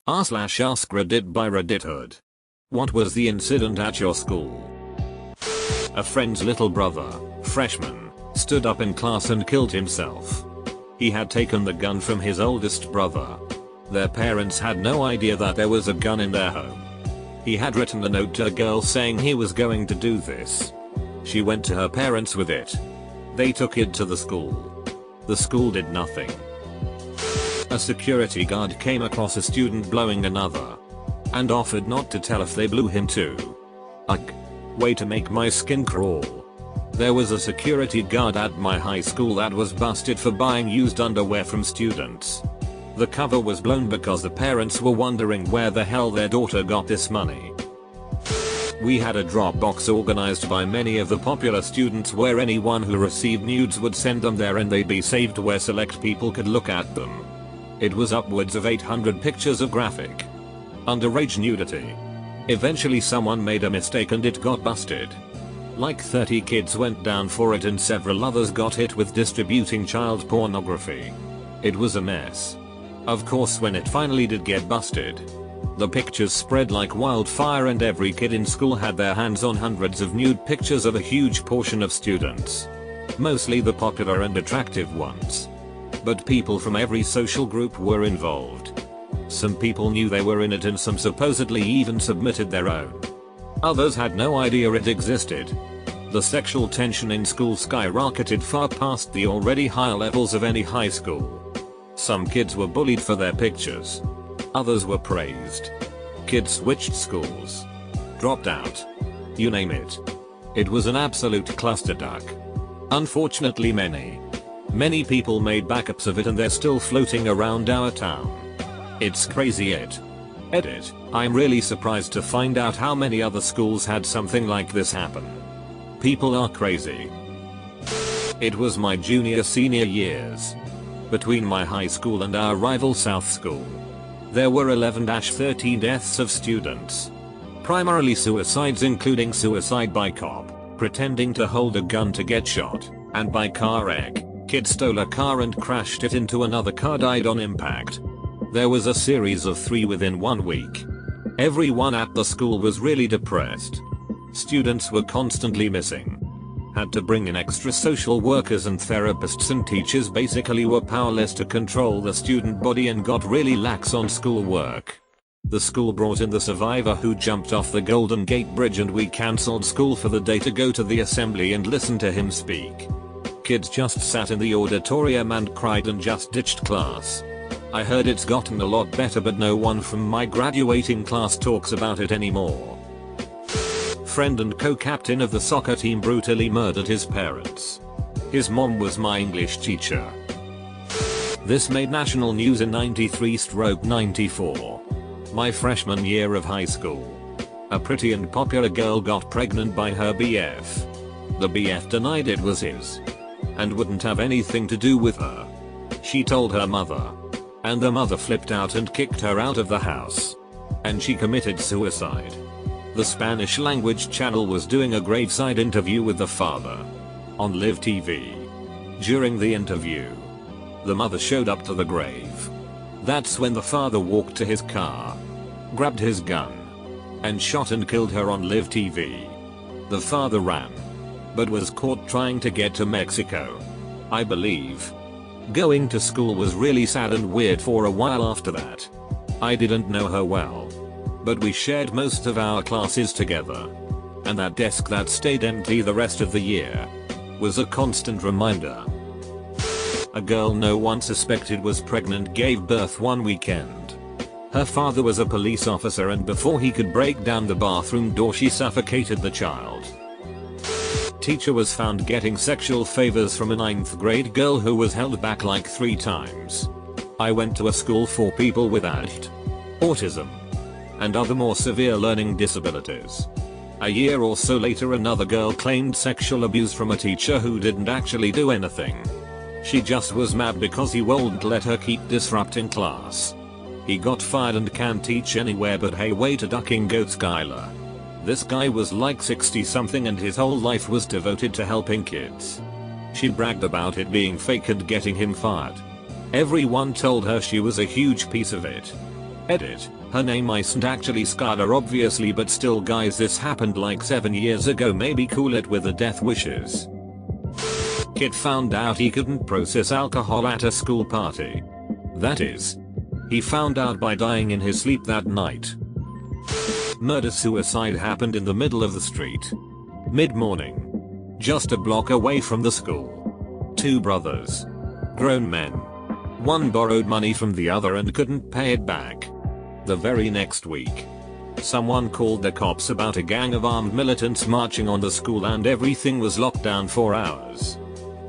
r/AskReddit by Reddithood. What was the incident at your school? A friend's little brother, freshman, stood up in class and killed himself. He had taken the gun from his oldest brother. Their parents had no idea that there was a gun in their home. He had written a note to a girl saying he was going to do this. She went to her parents with it. They took it to the school. The school did nothing. A security guard came across a student blowing another and offered not to tell if they blew him too. Ugh. Way to make my skin crawl. There was a security guard at my high school that was busted for buying used underwear from students. The cover was blown because the parents were wondering where the hell their daughter got this money. We had a drop box organized by many of the popular students where anyone who received nudes would send them there and they'd be saved where select people could look at them. It was upwards of 800 pictures of graphic, underage nudity. Eventually someone made a mistake and it got busted. Like 30 kids went down for it and several others got hit with distributing child pornography. It was a mess. Of course, when it finally did get busted, the pictures spread like wildfire and every kid in school had their hands on hundreds of nude pictures of a huge portion of students. Mostly the popular and attractive ones. But people from every social group were involved. Some people knew they were in it and some supposedly even submitted their own. Others had no idea it existed. The sexual tension in school skyrocketed far past the already high levels of any high school. Some kids were bullied for their pictures. Others were praised. Kids switched schools, dropped out, you name it. It was an absolute clusterfuck. Unfortunately many people made backups of it and they're still floating around our town. It's crazy Edit. I'm really surprised to find out how many other schools had something like this happen. People are crazy. It was my senior years. Between my high school and our rival South School, there were 11-13 deaths of students. Primarily suicides, including suicide by cop, pretending to hold a gun to get shot, and by car wreck. Kid stole a car and crashed it into another car, died on impact. There was a series of 3 within 1 week. Everyone at the school was really depressed. Students were constantly missing. Had to bring in extra social workers and therapists, and teachers basically were powerless to control the student body and got really lax on schoolwork. The school brought in the survivor who jumped off the Golden Gate Bridge and we cancelled school for the day to go to the assembly and listen to him speak. Kids just sat in the auditorium and cried and just ditched class. I heard it's gotten a lot better, but no one from my graduating class talks about it anymore. Friend and co-captain of the soccer team brutally murdered his parents. His mom was my English teacher. This made national news in 93/94. My freshman year of high school. A pretty and popular girl got pregnant by her BF. The BF denied it was his and wouldn't have anything to do with her. She told her mother, and the mother flipped out and kicked her out of the house. And she committed suicide. The Spanish language channel was doing a graveside interview with the father on Live TV. During the interview, the mother showed up to the grave. That's when the father walked to his car, grabbed his gun, and shot and killed her on Live TV. The father ran, but was caught trying to get to Mexico, I believe. Going to school was really sad and weird for a while after that. I didn't know her well, but we shared most of our classes together. And that desk that stayed empty the rest of the year was a constant reminder. A girl no one suspected was pregnant gave birth one weekend. Her father was a police officer and before he could break down the bathroom door she suffocated the child. Teacher was found getting sexual favors from a 9th grade girl who was held back like 3 times. I went to a school for people with ADHD, autism, and other more severe learning disabilities. A year or so later another girl claimed sexual abuse from a teacher who didn't actually do anything. She just was mad because he wouldn't let her keep disrupting class. He got fired and can't teach anywhere, but hey, way to ducking goat Skylar. This guy was like 60 something and his whole life was devoted to helping kids. She bragged about it being fake and getting him fired. Everyone told her she was a huge piece of it. Edit. Her name isn't actually Skylar obviously, but still guys, this happened like 7 years ago, maybe cool it with the death wishes. Kid found out he couldn't process alcohol at a school party. That is, he found out by dying in his sleep that night. Murder-suicide happened in the middle of the street. Mid-morning. Just a block away from the school. Two brothers. Grown men. One borrowed money from the other and couldn't pay it back. The very next week, someone called the cops about a gang of armed militants marching on the school and everything was locked down for hours.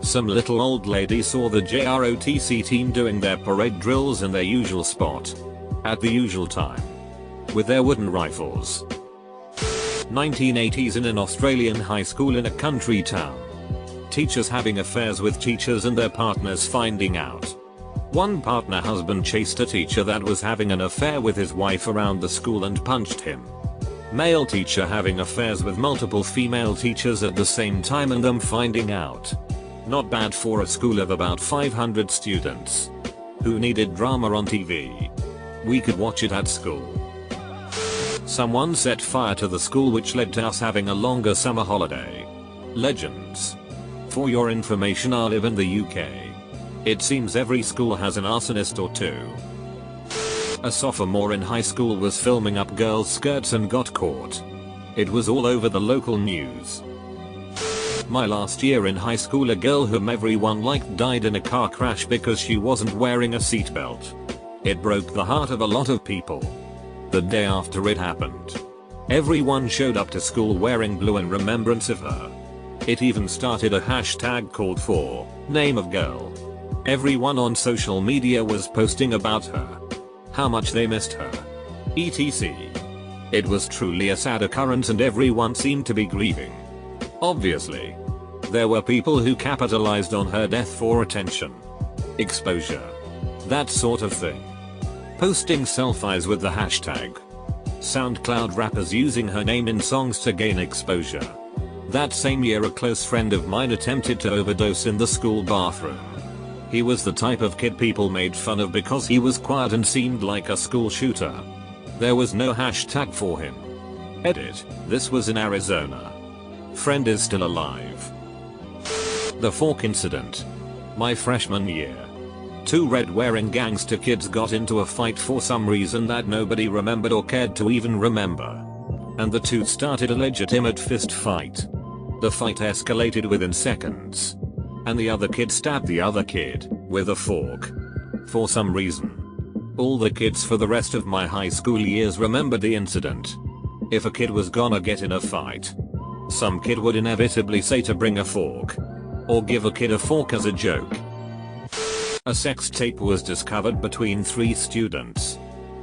Some little old lady saw the JROTC team doing their parade drills in their usual spot. At the usual time. With their wooden rifles. 1980s in an Australian high school in a country town. Teachers having affairs with teachers and their partners finding out. One partner husband chased a teacher that was having an affair with his wife around the school and punched him. Male teacher having affairs with multiple female teachers at the same time and them finding out. Not bad for a school of about 500 students. Who needed drama on TV? We could watch it at school. Someone set fire to the school which led to us having a longer summer holiday. Legends. For your information, I live in the UK. It seems every school has an arsonist or two. A sophomore in high school was filming up girls' skirts and got caught. It was all over the local news. My last year in high school, a girl whom everyone liked died in a car crash because she wasn't wearing a seatbelt. It broke the heart of a lot of people. The day after it happened, everyone showed up to school wearing blue in remembrance of her. It even started a hashtag called for name of girl. Everyone on social media was posting about her. How much they missed her. etc. It was truly a sad occurrence and everyone seemed to be grieving. Obviously, there were people who capitalized on her death for attention. Exposure. That sort of thing. Posting selfies with the hashtag. SoundCloud rappers using her name in songs to gain exposure. That same year a close friend of mine attempted to overdose in the school bathroom. He was the type of kid people made fun of because he was quiet and seemed like a school shooter. There was no hashtag for him. Edit. This was in Arizona. Friend is still alive. The Fork incident. My freshman year. Two red-wearing gangster kids got into a fight for some reason that nobody remembered or cared to even remember. And the two started a legitimate fist fight. The fight escalated within seconds. And the other kid stabbed the other kid with a fork. For some reason. All the kids for the rest of my high school years remembered the incident. If a kid was gonna get in a fight, some kid would inevitably say to bring a fork. Or give a kid a fork as a joke. A sex tape was discovered between 3 students.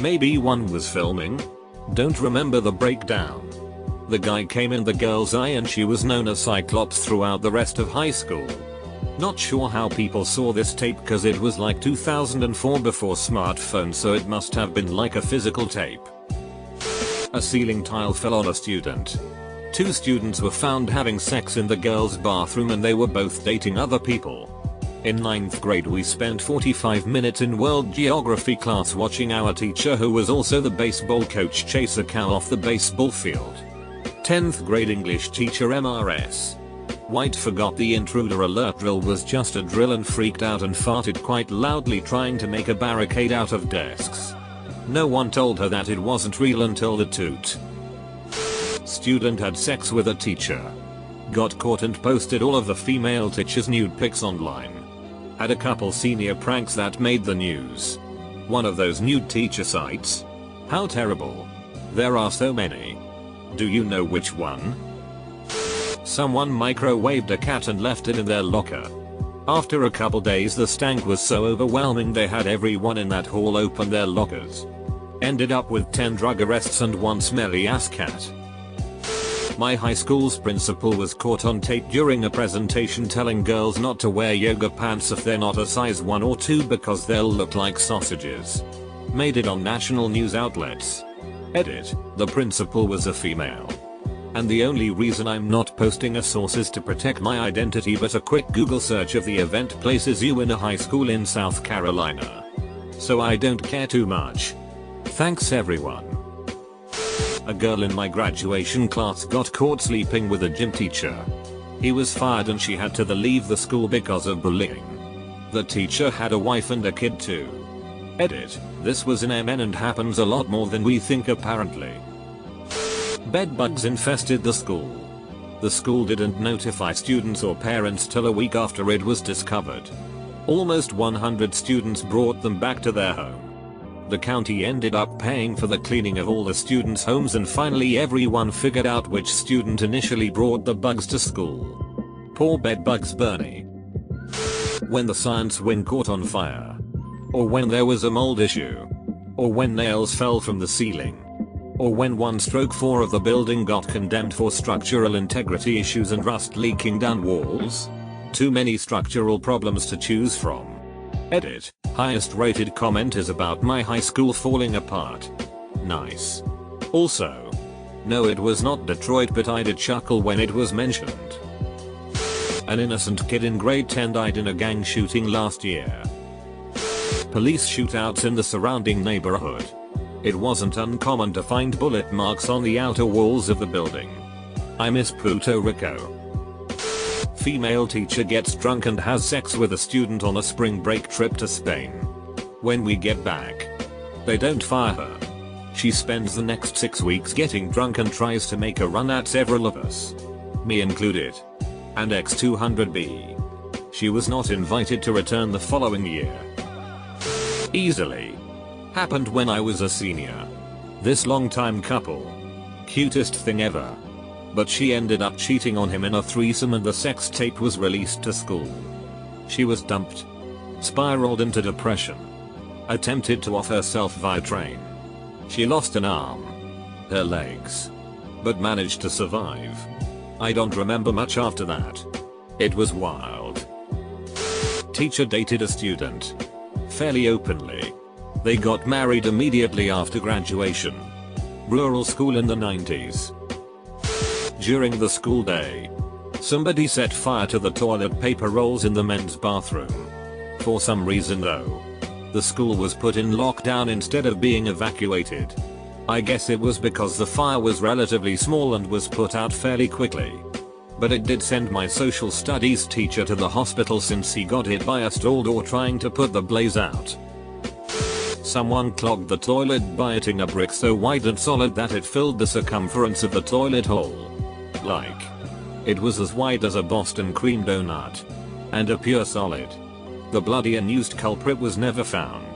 Maybe one was filming? Don't remember the breakdown. The guy came in the girl's eye and she was known as Cyclops throughout the rest of high school. Not sure how people saw this tape cause it was like 2004 before smartphones, so it must have been like a physical tape. A ceiling tile fell on a student. 2 students were found having sex in the girls' bathroom and they were both dating other people. In 9th grade we spent 45 minutes in world geography class watching our teacher, who was also the baseball coach, chase a cow off the baseball field. 10th grade English teacher MRS. White forgot the intruder alert drill was just a drill and freaked out and farted quite loudly trying to make a barricade out of desks. No one told her that it wasn't real until the toot. Student had sex with a teacher. Got caught and posted all of the female teacher's nude pics online. Had a couple senior pranks that made the news. One of those nude teacher sites? How terrible. There are so many. Do you know which one? Someone microwaved a cat and left it in their locker. After a couple days the stank was so overwhelming they had everyone in that hall open their lockers. Ended up with 10 drug arrests and 1 smelly ass cat. My high school's principal was caught on tape during a presentation telling girls not to wear yoga pants if they're not a size 1 or 2 because they'll look like sausages. Made it on national news outlets. Edit. The principal was a female. And the only reason I'm not posting a source is to protect my identity, but a quick Google search of the event places you in a high school in South Carolina. So I don't care too much. Thanks everyone. A girl in my graduation class got caught sleeping with a gym teacher. He was fired and she had to leave the school because of bullying. The teacher had a wife and a kid too. Edit. This was in MN and happens a lot more than we think apparently. Bedbugs infested the school. The school didn't notify students or parents till a week after it was discovered. Almost 100 students brought them back to their home. The county ended up paying for the cleaning of all the students' homes and finally everyone figured out which student initially brought the bugs to school. Poor bedbugs Bernie. When the science wing caught on fire. Or when there was a mold issue. Or when nails fell from the ceiling. Or when 1/4 of the building got condemned for structural integrity issues and rust leaking down walls. Too many structural problems to choose from. Edit. Highest rated comment is about my high school falling apart. Nice. Also. No, it was not Detroit, but I did chuckle when it was mentioned. An innocent kid in grade 10 died in a gang shooting last year. Police shootouts in the surrounding neighborhood. It wasn't uncommon to find bullet marks on the outer walls of the building. I miss Puerto Rico. Female teacher gets drunk and has sex with a student on a spring break trip to Spain. When we get back, they don't fire her. She spends the next 6 weeks getting drunk and tries to make a run at several of us. Me included. And X200B. She was not invited to return the following year. Easily. Happened when I was a senior. This longtime couple. Cutest thing ever. But she ended up cheating on him in a threesome and the sex tape was released to school. She was dumped. Spiraled into depression. Attempted to off herself via train. She lost an arm. Her legs. But managed to survive. I don't remember much after that. It was wild. Teacher dated a student. Fairly openly. They got married immediately after graduation. Rural school in the 90s. During the school day, somebody set fire to the toilet paper rolls in the men's bathroom. For some reason though, the school was put in lockdown instead of being evacuated. I guess it was because the fire was relatively small and was put out fairly quickly. But it did send my social studies teacher to the hospital since he got hit by a stall door trying to put the blaze out. Someone clogged the toilet by hitting a brick so wide and solid that it filled the circumference of the toilet hole. Like, it was as wide as a Boston cream donut. And a pure solid. The bloody and used culprit was never found.